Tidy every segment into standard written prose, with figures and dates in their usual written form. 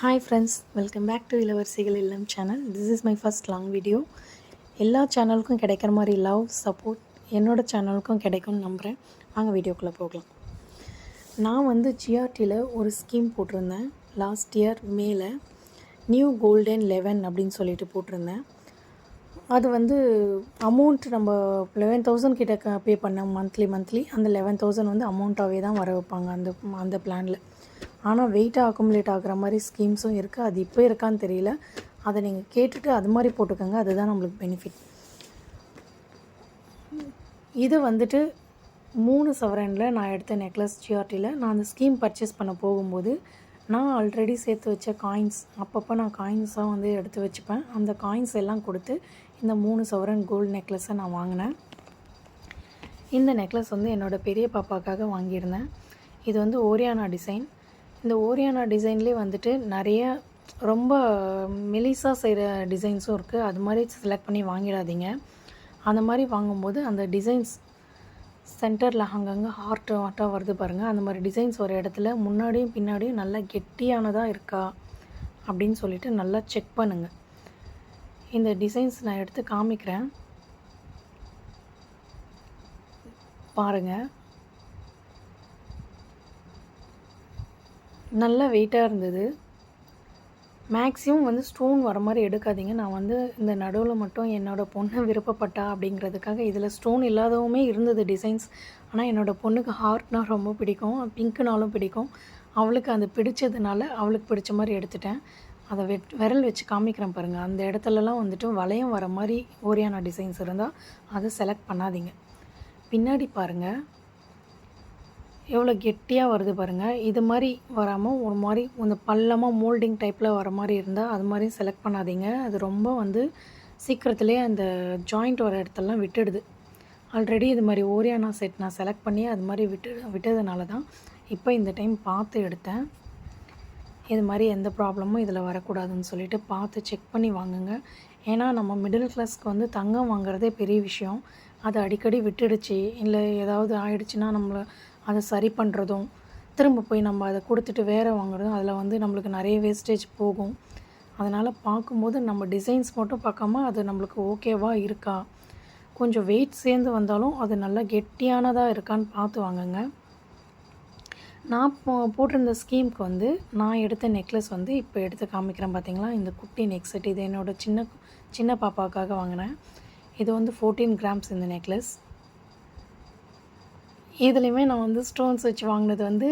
Hi friends, welcome back to இளவரசிகள் இல்லம் channel. This is my first long video. எல்லா சேனலுக்கும் கிடைக்கிற மாதிரி லவ் சப்போர்ட் என்னோடய சேனலுக்கும் கிடைக்கும்னு நம்புகிறேன். வாங்க வீடியோக்குள்ளே போகலாம். நான் வந்து ஜிஆர்டியில் ஒரு ஸ்கீம் போட்டிருந்தேன். லாஸ்ட் இயர் மேல நியூ கோல்டன் 11 அப்படின்னு சொல்லிட்டு போட்டிருந்தேன். அது வந்து அமௌண்ட் நம்ம 11,000 கிட்ட பே பண்ணேன் மந்த்லி. அந்த 11,000 வந்து அமௌண்ட்டாகவே தான் வர வைப்பாங்க அந்த பிளானில். ஆனால் வெயிட்டாக அக்குமுலேட் ஆகிற மாதிரி ஸ்கீம்ஸும் இருக்குது. அது இப்போ இருக்கான்னு தெரியல. அதை நீங்கள் கேட்டுட்டு அது மாதிரி போட்டுக்கோங்க. அதுதான் நம்மளுக்கு பெனிஃபிட். இது வந்துட்டு 3 சவரனில் நான் எடுத்த நெக்லஸ் ஜிஆர்டியில். நான் அந்த ஸ்கீம் பர்ச்சேஸ் பண்ண போகும்போது நான் ஆல்ரெடி சேர்த்து வச்ச காயின்ஸ், அப்பப்போ நான் காயின்ஸாக வந்து எடுத்து வச்சுப்பேன். அந்த காயின்ஸ் எல்லாம் கொடுத்து இந்த 3 சவரன் கோல்டு நெக்லஸை நான் வாங்கினேன். இந்த நெக்லஸ் வந்து என்னோடய பெரிய பாப்பாக்காக வாங்கியிருந்தேன். இது வந்து ஓரியானா டிசைன். இந்த ஓரியானா டிசைன்லேயே வந்துட்டு நிறைய ரொம்ப மெலிசாக செய்கிற டிசைன்ஸும் இருக்குது. அது மாதிரி செலக்ட் பண்ணி வாங்கிடாதீங்க. அந்த மாதிரி வாங்கும்போது அந்த டிசைன்ஸ் சென்டரில் அங்கங்கே ஹார்ட்டாக வருது பாருங்கள். அந்த மாதிரி டிசைன்ஸ் ஒரு இடத்துல முன்னாடியும் பின்னாடியும் நல்லா கெட்டியானதாக இருக்கா அப்படின்னு சொல்லிட்டு நல்லா செக் பண்ணுங்கள். இந்த டிசைன்ஸ் நான் எடுத்து காமிக்கிறேன் பாருங்கள். நல்லா வெயிட்டாக இருந்தது. மேக்ஸிமம் வந்து ஸ்டோன் வர மாதிரி எடுக்காதீங்க. நான் வந்து இந்த நடுவில் மட்டும் என்னோடய பொண்ணு விருப்பப்பட்டா அப்படிங்கிறதுக்காக இதில் ஸ்டோன் இல்லாதவுமே இருந்தது டிசைன்ஸ். ஆனால் என்னோடய பொண்ணுக்கு ஹார்ட்னால் ரொம்ப பிடிக்கும், பிங்க்குனாலும் பிடிக்கும். அவளுக்கு அது பிடிச்சதுனால அவளுக்கு பிடிச்ச மாதிரி எடுத்துட்டேன். அதை விரல் வச்சு காமிக்கிறேன் பாருங்கள். அந்த இடத்துலலாம் வந்துட்டு வளையம் வர மாதிரி ஓரியானா டிசைன்ஸ் இருந்தால் அதை செலக்ட் பண்ணாதீங்க. பின்னாடி பாருங்கள் எவ்வளோ கெட்டியாக வருது பாருங்கள். இது மாதிரி வராமல் ஒரு மாதிரி இந்த பள்ளமாக மோல்டிங் டைப்பில் வர மாதிரி இருந்தால் அது மாதிரி செலக்ட் பண்ணாதீங்க. அது ரொம்ப வந்து சீக்கிரத்துலேயே அந்த ஜாயிண்ட் வர இடத்தெல்லாம் விட்டுடுது. ஆல்ரெடி இது மாதிரி ஓரியானா செட் நான் செலக்ட் பண்ணி அது மாதிரி விட்டதுனால தான் இப்போ இந்த டைம் பார்த்து எடுத்தேன். இது மாதிரி எந்த ப்ராப்ளமும் இதில் வரக்கூடாதுன்னு சொல்லிட்டு பார்த்து செக் பண்ணி வாங்குங்க. ஏன்னா நம்ம மிடில் கிளாஸ்க்கு வந்து தங்கம் வாங்குறதே பெரிய விஷயம். அது அடிக்கடி விட்டுடுச்சு இல்லை ஏதாவது ஆயிடுச்சுன்னா நம்மளை அதை சரி பண்ணுறதும் திரும்ப போய் நம்ம அதை கொடுத்துட்டு வேறு வாங்குறதும் அதில் வந்து நம்மளுக்கு நிறைய வேஸ்டேஜ் போகும். அதனால் பார்க்கும்போது நம்ம டிசைன்ஸ் மட்டும் பார்க்காம அது நம்மளுக்கு ஓகேவாக இருக்கா, கொஞ்சம் வெயிட் சேர்ந்து வந்தாலும் அது நல்லா கெட்டியானதாக இருக்கான்னு பார்த்து வாங்குங்க. நான் போட்டிருந்த ஸ்கீமுக்கு வந்து நான் எடுத்த நெக்லஸ் வந்து இப்போ எடுத்து காமிக்கிறேன் பார்த்தீங்களா. இந்த குட்டி நெக் செட் இது என்னோடய சின்ன பாப்பாவுக்காக வாங்கினேன். இது வந்து 14 கிராம்ஸ் இந்த நெக்லஸ். இதுலேயுமே நான் வந்து ஸ்டோன்ஸ் வச்சு வாங்கினது வந்து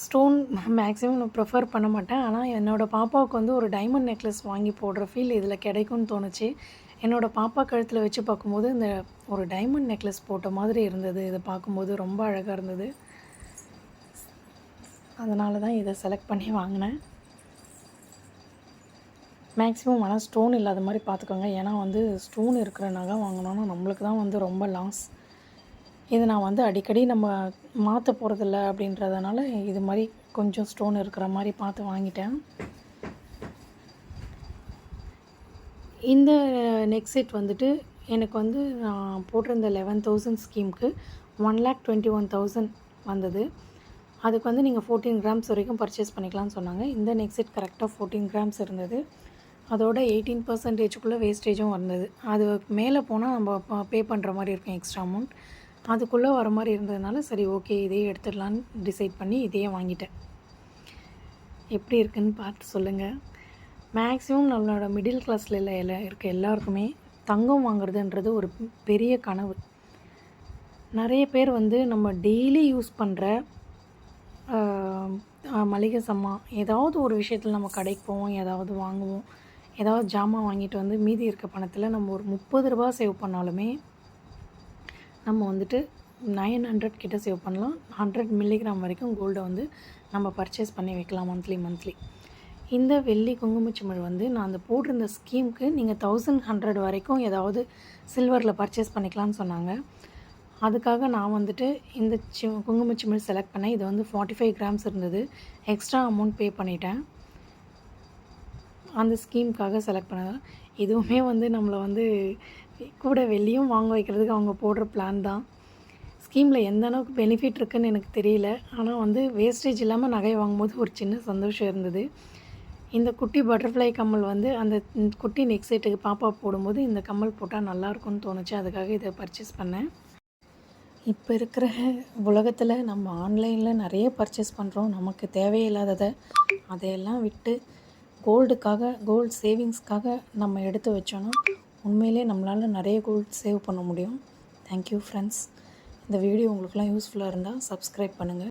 ஸ்டோன் மேக்ஸிமம் நான் ப்ரிஃபர் பண்ண மாட்டேன். ஆனால் என்னோடய பாப்பாவுக்கு வந்து ஒரு டைமண்ட் நெக்லஸ் வாங்கி போடுற ஃபீல் இதில் கிடைக்கும்னு தோணுச்சு. என்னோடய பாப்பா கழுத்தில் வச்சு பார்க்கும்போது இந்த ஒரு டைமண்ட் நெக்லஸ் போட்ட மாதிரி இருந்தது. இதை பார்க்கும்போது ரொம்ப அழகாக இருந்தது. அதனால தான் இதை செலக்ட் பண்ணி வாங்கினேன். மேக்ஸிமம் ஆனால் ஸ்டோன் இல்லாத மாதிரி பார்த்துக்கோங்க. ஏன்னா வந்து ஸ்டோன் இருக்கிற நகை வாங்கினோன்னா நம்மளுக்கு தான் வந்து ரொம்ப லாஸ். இது நான் வந்து அடிக்கடி நம்ம மாற்ற போகிறதில்ல அப்படின்றதுனால இது மாதிரி கொஞ்சம் ஸ்டோன் இருக்கிற மாதிரி பார்த்து வாங்கிட்டேன். இந்த நெக் செட் வந்துட்டு எனக்கு வந்து நான் போட்டிருந்த 11,000 ஸ்கீமுக்கு 1,21,000 வந்தது. அதுக்கு வந்து நீங்கள் 14 கிராம்ஸ் வரைக்கும் பர்ச்சேஸ் பண்ணிக்கலாம்னு சொன்னாங்க. இந்த நெக் செட் கரெக்டாக 14 கிராம்ஸ் இருந்தது. அதோட 18% வேஸ்டேஜும் வந்தது. அது மேலே போனால் நம்ம பே பண்ணுற மாதிரி இருக்கும் எக்ஸ்ட்ரா அமௌண்ட். அதுக்குள்ளே வர மாதிரி இருந்ததுனால சரி ஓகே இதையே எடுத்துடலான்னு டிசைட் பண்ணி இதையே வாங்கிட்டேன். எப்படி இருக்குதுன்னு பார்த்து சொல்லுங்கள். மேக்ஸிமம் நம்மளோட மிடில் கிளாஸில் இருக்க எல்லாருக்குமே தங்கம் வாங்குறதுன்றது ஒரு பெரிய கனவு. நிறைய பேர் வந்து நம்ம டெய்லி யூஸ் பண்ணுற மளிகை சாமான் ஏதாவது ஒரு விஷயத்தில் நம்ம கடைக்கு போவோம், ஏதாவது வாங்குவோம், ஏதாவது ஜாமான் வாங்கிட்டு வந்து மீதி இருக்க பணத்தில் நம்ம ஒரு 30 ரூபா சேவ் பண்ணாலுமே நம்ம வந்துட்டு 900 கிட்ட சேவ் பண்ணலாம். 100 மில்லிகிராம் வரைக்கும் கோல்டை வந்து நம்ம பர்ச்சேஸ் பண்ணி வைக்கலாம் மந்த்லி. இந்த வெள்ளி குங்குமச்சிமிழ் வந்து நான் அந்த போட்டிருந்த ஸ்கீமுக்கு நீங்கள் 1100 வரைக்கும் ஏதாவது சில்வரில் பர்ச்சேஸ் பண்ணிக்கலாம்னு சொன்னாங்க. அதுக்காக நான் வந்துட்டு இந்த குங்குமச்சிமிழ் செலக்ட் பண்ணேன். இது வந்து 45 கிராம்ஸ் இருந்தது. எக்ஸ்ட்ரா அமௌண்ட் பே பண்ணிட்டேன் அந்த ஸ்கீமுக்காக செலக்ட் பண்ணது. இதுவுமே வந்து நம்மளை வந்து கூட வெள்ளியும் வாங்க வைக்கிறதுக்கு அவங்க போடுற பிளான் தான். ஸ்கீமில் எந்த அளவுக்கு பெனிஃபிட் இருக்குதுன்னு எனக்கு தெரியல. ஆனால் வந்து வேஸ்டேஜ் இல்லாமல் நகை வாங்கும்போது ஒரு சின்ன சந்தோஷம் இருந்தது. இந்த குட்டி பட்டர்ஃப்ளை கம்மல் வந்து அந்த குட்டி நெக் செட்டுக்கு பாப்பா போடும்போது இந்த கம்மல் போட்டால் நல்லாயிருக்கும்னு தோணுச்சு. அதுக்காக இதை பர்ச்சேஸ் பண்ணேன். இப்போ இருக்கிற உலகத்தில் நம்ம ஆன்லைனில் நிறைய பர்ச்சேஸ் பண்ணுறோம். நமக்கு தேவையில்லாததை அதையெல்லாம் விட்டு கோல்டு சேவிங்ஸ்க்காக நம்ம எடுத்து வச்சோன்னா உண்மையிலே நம்மளால் நிறைய கோல்டு சேவ் பண்ண முடியும். Thank you friends. இந்த வீடியோ உங்களுக்குலாம் யூஸ்ஃபுல்லாக இருந்தால் சப்ஸ்கிரைப் பண்ணுங்கள்.